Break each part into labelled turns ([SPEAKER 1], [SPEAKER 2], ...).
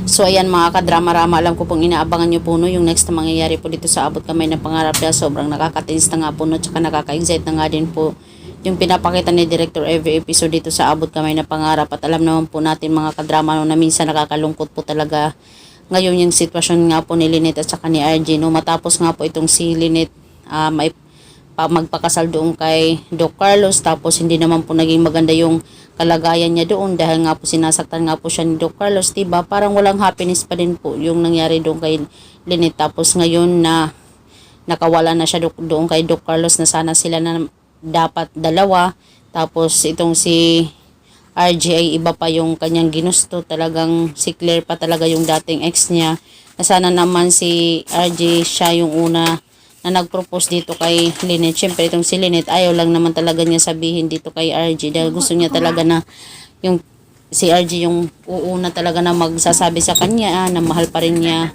[SPEAKER 1] So ayan mga kadrama-rama, alam ko pong inaabangan nyo po no, yung next na mangyayari po dito sa Abot Kamay na Pangarap. Kaya sobrang nakaka-tense na nga po no, tsaka nakaka-excite na nga din po yung pinapakita ni Director every episode dito sa Abot Kamay na Pangarap. At alam naman po natin mga kadrama no, na minsan nakakalungkot po talaga ngayon yung sitwasyon nga po ni Lynette at saka ni RJ no, matapos nga po itong si Lynette may magpakasal doon kay Doc Carlos, tapos hindi naman po naging maganda yung kalagayan niya doon dahil nga po sinasaktan nga po siya ni Doc Carlos, diba? Parang walang happiness pa din po yung nangyari doon kay Lynette. Tapos ngayon na nakawala na siya doon kay Doc Carlos na sana sila na dapat dalawa, tapos itong si RJ ay iba pa yung kanyang ginusto, talagang si Claire pa talaga yung dating ex niya, na sana naman si RJ siya yung una na nag-propose dito kay Lynette. Syempre itong si Lynette ayaw lang naman talaga niya sabihin dito kay RJ dahil gusto niya talaga na yung si RJ yung uuna talaga na magsasabi sa kanya na mahal pa rin niya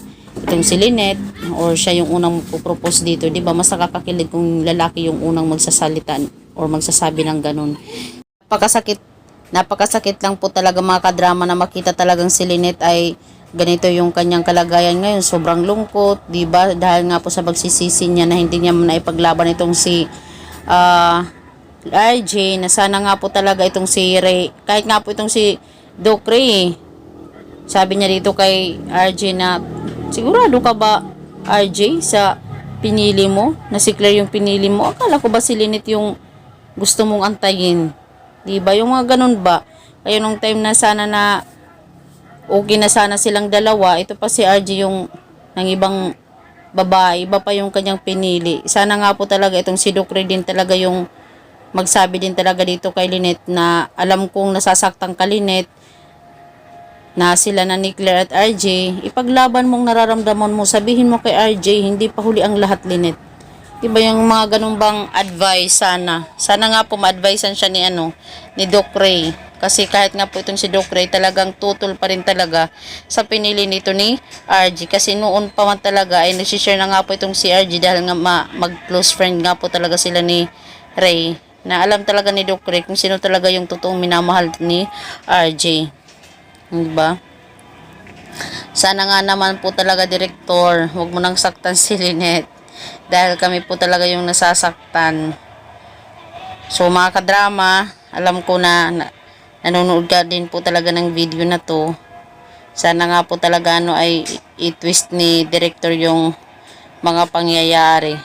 [SPEAKER 1] itong si Lynette, or siya yung unang propose dito, di ba? Mas nakakakilig kung lalaki yung unang magsasalita or magsasabi ng ganun. Napakasakit lang po talaga mga kadrama na makita talagang si Lynette ay ganito yung kanyang kalagayan ngayon. Sobrang lungkot, di ba? Dahil nga po sa pagsisisi niya na hindi niya naipaglaban itong si RJ, na sana nga po talaga itong si Ray, kahit nga po itong si Doc Ray, sabi niya dito kay RJ na sigurado ka ba RJ sa pinili mo, na si Claire yung pinili mo? Akala ko ba si Lynette yung gusto mong antayin, di ba? Yung mga ganun ba? Kaya nung time na sana na okay na sana silang dalawa, ito pa si RJ yung ng ibang babae, iba pa yung kanyang pinili. Sana nga po talaga itong si Doc Ray din talaga yung magsabi din talaga dito kay Lynette na alam kong nasasaktan ka Lynette, na sila na ni Claire at RJ, ipaglaban mong nararamdaman mo, sabihin mo kay RJ, hindi pa huli ang lahat Lynette. Diba yung mga ganun bang advice sana? Sana nga po ma-advisean siya ni Doc Ray. Kasi kahit nga po itong si Doc Ray talagang tutol pa rin talaga sa pinili nito ni RJ. Kasi noon pa man talaga ay nagsishare na nga po itong si RJ dahil nga mag-close friend nga po talaga sila ni Ray. Na alam talaga ni Doc Ray kung sino talaga yung totoong minamahal ni RJ. Diba? Sana nga naman po talaga, Director, huwag mo nang saktan si Lynette. Dahil kami po talaga yung nasasaktan. So mga kadrama, alam ko na nanonood ka din po talaga ng video na to. Sana nga po talaga ay i-twist ni Director yung mga pangyayari.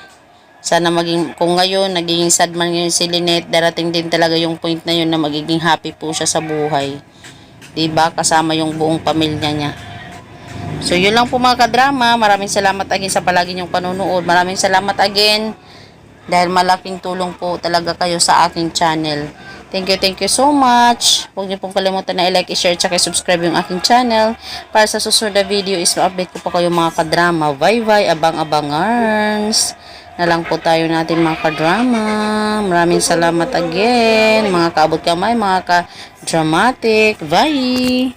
[SPEAKER 1] Sana kung ngayon nagiging sad man yun si Lynette, darating din talaga yung point na yun na magiging happy po siya sa buhay. Diba? Kasama yung buong pamilya niya. So yun lang po mga kadrama. Maraming salamat again sa palagi niyong panonood. Maraming salamat again dahil malaking tulong po talaga kayo sa aking channel. Thank you so much. Huwag niyo pong kalimutan na i-like, i-share, at subscribe yung aking channel para sa susunod na video is ma-update ko pa kayo mga kadrama. Bye-bye, abang-abangars na lang po tayo natin mga kadrama. Maraming salamat again mga kaabot kamay, mga ka-dramatic. Bye!